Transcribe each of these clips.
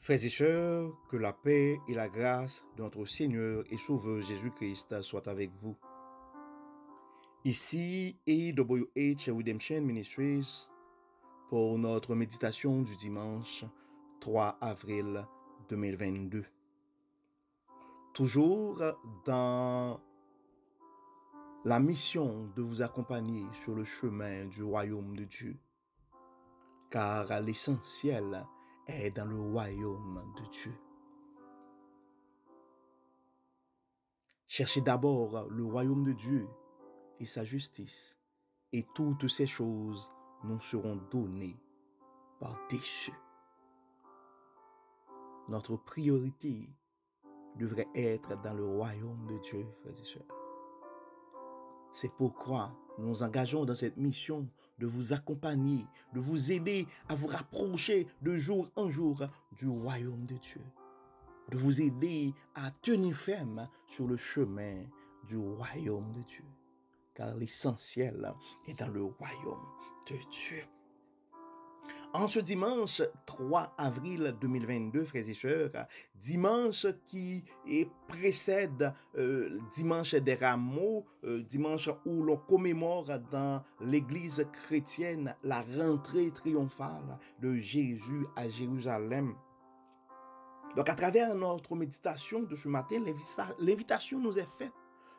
Frères et sœurs, que la paix et la grâce de notre Seigneur et Sauveur Jésus-Christ soient avec vous. Ici AWH Redemption Ministries pour notre méditation du dimanche 3 avril 2022. Toujours dans la mission de vous accompagner sur le chemin du royaume de Dieu, car l'essentiel est dans le royaume de Dieu. Cherchez d'abord le royaume de Dieu et sa justice, et toutes ces choses nous seront données par-dessus. Notre priorité devrait être dans le royaume de Dieu, frères et sœurs. C'est pourquoi nous nous engageons dans cette mission de vous accompagner, de vous aider à vous rapprocher de jour en jour du royaume de Dieu, de vous aider à tenir ferme sur le chemin du royaume de Dieu, car l'essentiel est dans le royaume de Dieu. En ce dimanche 3 avril 2022, frères et sœurs, dimanche qui précède dimanche des Rameaux, dimanche où l'on commémore dans l'église chrétienne la rentrée triomphale de Jésus à Jérusalem. Donc à travers notre méditation de ce matin, l'invitation nous est faite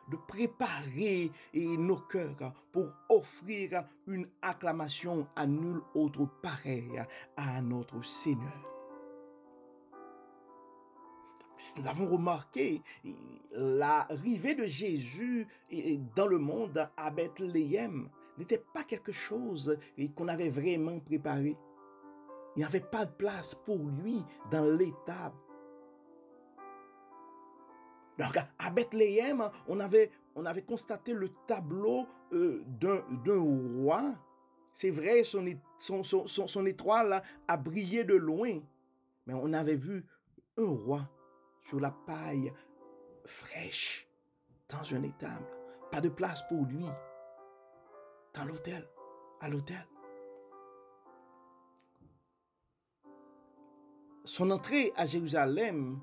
de préparer nos cœurs pour offrir une acclamation à nul autre pareil à notre Seigneur. Nous avons remarqué l'arrivée de Jésus dans le monde à Bethléem n'était pas quelque chose qu'on avait vraiment préparé. Il n'y avait pas de place pour lui dans l'étable. Donc, à Bethléem, on avait constaté le tableau d'un roi. C'est vrai, son étoile a brillé de loin. Mais on avait vu un roi sur la paille fraîche dans une étable. Pas de place pour lui dans l'hôtel, à l'hôtel. Son entrée à Jérusalem,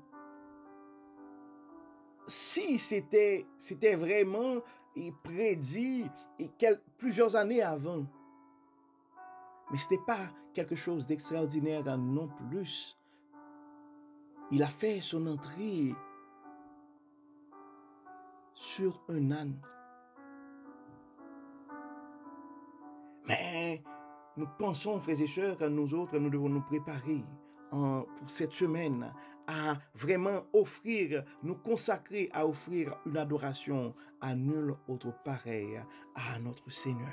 si c'était vraiment prédit plusieurs années avant, mais ce n'était pas quelque chose d'extraordinaire non plus. Il a fait son entrée sur un âne. Mais nous pensons, frères et sœurs, que nous autres, nous devons nous préparer pour cette semaine à vraiment nous consacrer à offrir une adoration à nul autre pareil à notre Seigneur.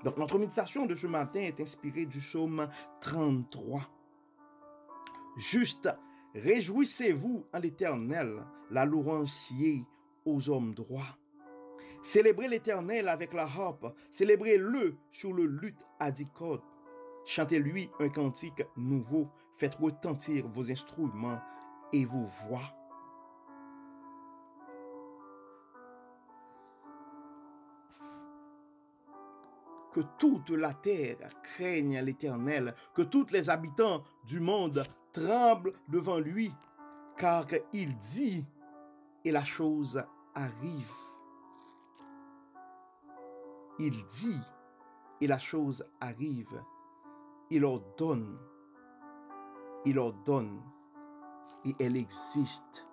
Donc notre méditation de ce matin est inspirée du psaume 33. Juste, réjouissez-vous en l'Éternel, la louangiez aux hommes droits. Célébrez l'Éternel avec la harpe, célébrez-le sur le luth à 10 cordes. Chantez-lui un cantique nouveau, faites retentir vos instruments et vos voix. Que toute la terre craigne l'Éternel, que tous les habitants du monde tremblent devant lui, car il dit et la chose arrive. Il dit et la chose arrive. Il ordonne et elle existe.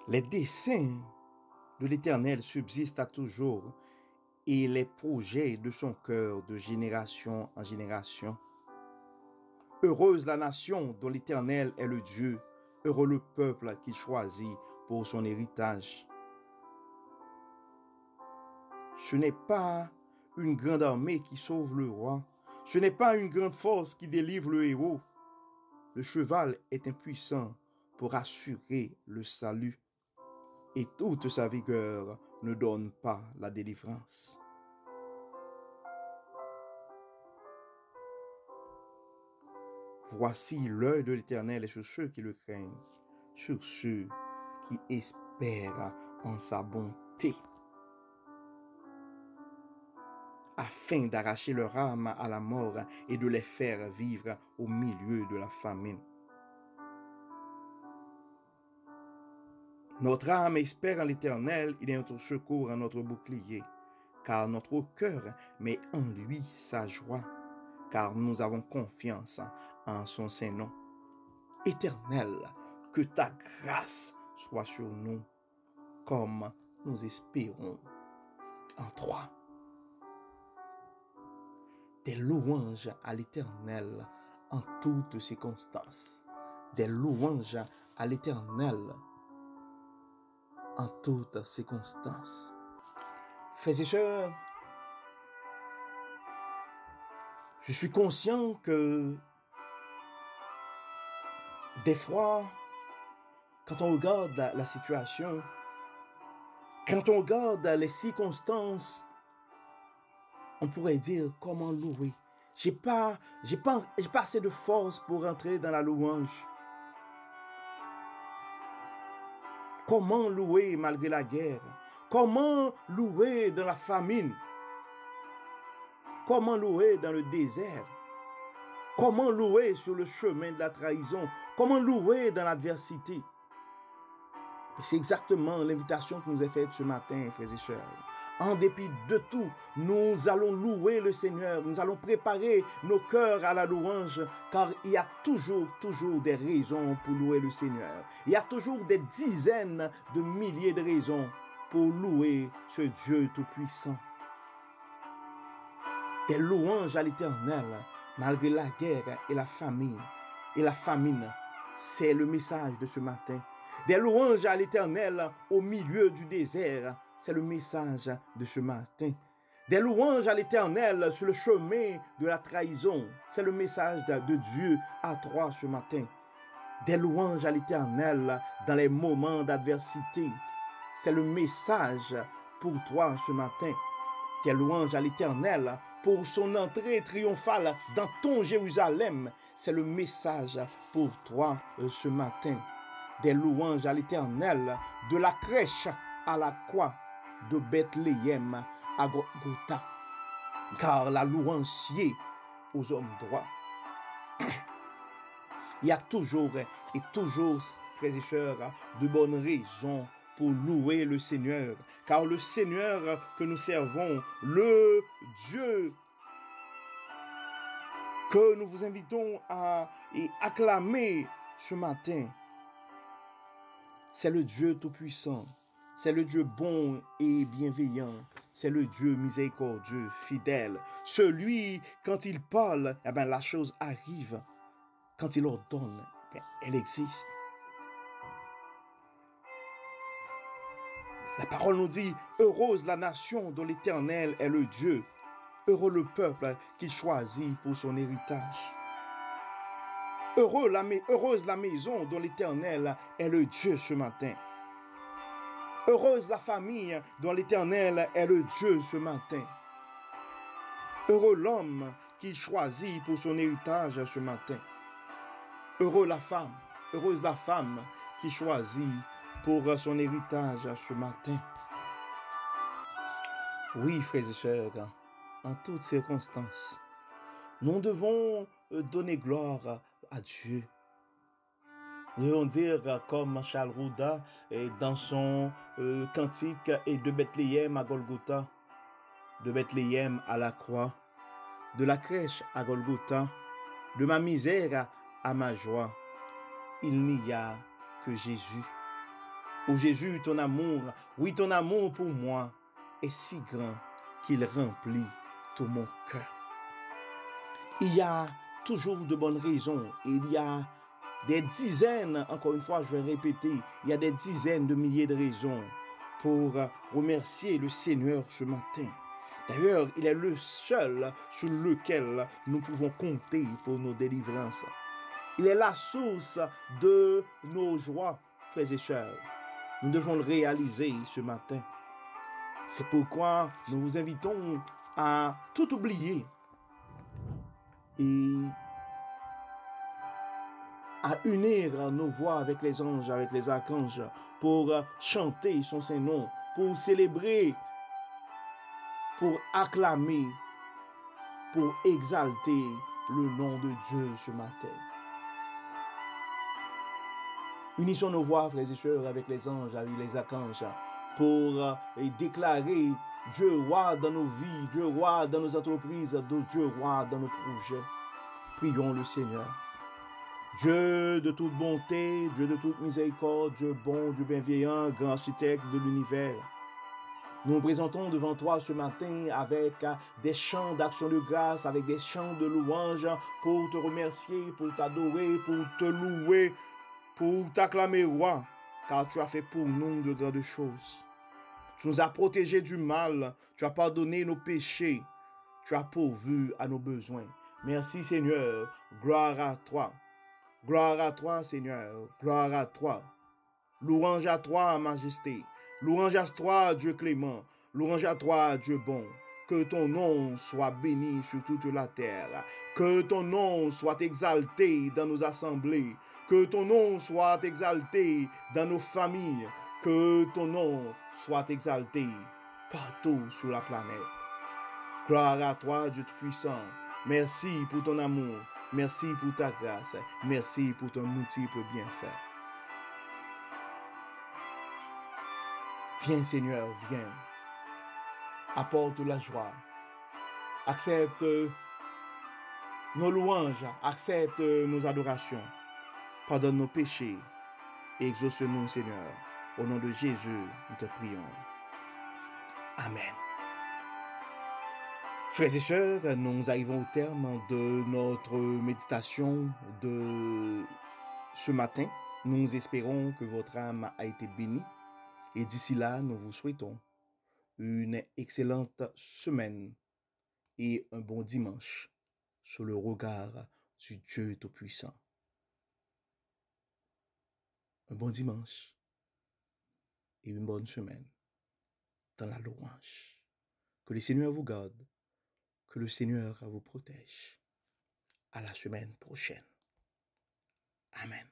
Les desseins de l'Éternel subsistent à toujours et les projets de son cœur de génération en génération. Heureuse la nation dont l'Éternel est le Dieu, heureux le peuple qu'il choisit pour son héritage. Ce n'est pas une grande armée qui sauve le roi. Ce n'est pas une grande force qui délivre le héros. Le cheval est impuissant pour assurer le salut. Et toute sa vigueur ne donne pas la délivrance. Voici l'œil de l'Éternel est sur ceux qui le craignent, sur ceux qui espèrent en sa bonté, afin d'arracher leur âme à la mort et de les faire vivre au milieu de la famine. Notre âme espère en l'Éternel, il est notre secours et notre bouclier, car notre cœur met en lui sa joie, car nous avons confiance en son Saint-Nom. Éternel, que ta grâce soit sur nous, comme nous espérons en toi. Des louanges à l'Éternel en toutes circonstances. Des louanges à l'Éternel en toutes circonstances. Frères et sœurs, je suis conscient que des fois, quand on regarde la situation, quand on regarde les circonstances, on pourrait dire comment louer. J'ai pas assez de force pour entrer dans la louange. Comment louer malgré la guerre? Comment louer dans la famine? Comment louer dans le désert? Comment louer sur le chemin de la trahison? Comment louer dans l'adversité? C'est exactement l'invitation qui nous est faite ce matin, frères et sœurs. En dépit de tout, nous allons louer le Seigneur. Nous allons préparer nos cœurs à la louange, car il y a toujours des raisons pour louer le Seigneur. Il y a toujours des dizaines de milliers de raisons pour louer ce Dieu tout-puissant. Des louanges à l'Éternel, malgré la guerre et la famine. Et la famine, c'est le message de ce matin. Des louanges à l'Éternel au milieu du désert, c'est le message de ce matin. Des louanges à l'Éternel sur le chemin de la trahison, c'est le message de Dieu à toi ce matin. Des louanges à l'Éternel dans les moments d'adversité, c'est le message pour toi ce matin. Des louanges à l'Éternel pour son entrée triomphale dans ton Jérusalem, c'est le message pour toi ce matin. Des louanges à l'Éternel de la crèche à la croix de Bethléem à Golgotha, car la louange sied aux hommes droits. Il y a toujours, frères et sœurs, de bonnes raisons pour louer le Seigneur, car le Seigneur que nous servons, le Dieu que nous vous invitons à acclamer ce matin, c'est le Dieu tout-puissant, c'est le Dieu bon et bienveillant, c'est le Dieu miséricordieux, fidèle. Celui, quand il parle, la chose arrive. Quand il ordonne, elle existe. La parole nous dit, heureuse la nation dont l'Éternel est le Dieu. Heureux le peuple qu'il choisit pour son héritage. Heureuse la maison dont l'Éternel est le Dieu ce matin. Heureuse la famille dont l'Éternel est le Dieu ce matin. Heureux l'homme qu'il choisit pour son héritage ce matin. Heureuse la femme qui choisit pour son héritage ce matin. Oui, frères et sœurs, en toutes circonstances, nous devons donner gloire à Dieu. Nous devons dire comme Charles Rouda dans son cantique et de Bethléem à Golgotha, de Bethléem à la croix, de la crèche à Golgotha, de ma misère à ma joie, il n'y a que Jésus. Oh Jésus, ton amour, oui ton amour pour moi est si grand qu'il remplit tout mon cœur. Il y a toujours de bonnes raisons. Il y a des dizaines, encore une fois, je vais répéter, il y a des dizaines de milliers de raisons pour remercier le Seigneur ce matin. D'ailleurs, il est le seul sur lequel nous pouvons compter pour nos délivrances. Il est la source de nos joies, frères et sœurs. Nous devons le réaliser ce matin. C'est pourquoi nous vous invitons à tout oublier et à unir nos voix avec les anges, avec les archanges, pour chanter son Saint-Nom, pour célébrer, pour acclamer pour exalter le nom de Dieu ce matin. Unissons nos voix, frères et sœurs, avec les anges, avec les archanges, pour déclarer Dieu roi dans nos vies, Dieu roi dans nos entreprises, Dieu roi dans nos projets. Prions le Seigneur. Dieu de toute bonté, Dieu de toute miséricorde, Dieu bon, Dieu bienveillant, grand architecte de l'univers. Nous nous présentons devant toi ce matin avec des chants d'action de grâce, avec des chants de louange pour te remercier, pour t'adorer, pour te louer, pour t'acclamer roi, car tu as fait pour nous de grandes choses. Tu nous as protégés du mal, tu as pardonné nos péchés, tu as pourvu à nos besoins. Merci Seigneur, gloire à toi. Gloire à toi, Seigneur, gloire à toi. Louange à toi, Majesté. Louange à toi, Dieu clément. Louange à toi, Dieu bon. Que ton nom soit béni sur toute la terre. Que ton nom soit exalté dans nos assemblées. Que ton nom soit exalté dans nos familles. Que ton nom soit exalté partout sur la planète. Gloire à toi, Dieu Tout-Puissant. Merci pour ton amour. Merci pour ta grâce. Merci pour ton multiple bienfait. Viens, Seigneur, viens. Apporte la joie. Accepte nos louanges. Accepte nos adorations. Pardonne nos péchés. Et exauce-nous, Seigneur. Au nom de Jésus, nous te prions. Amen. Frères et sœurs, nous arrivons au terme de notre méditation de ce matin. Nous espérons que votre âme a été bénie. Et d'ici là, nous vous souhaitons une excellente semaine et un bon dimanche sous le regard du Dieu Tout-Puissant. Un bon dimanche et une bonne semaine dans la louange. Que le Seigneur vous garde, que le Seigneur vous protège. À la semaine prochaine. Amen.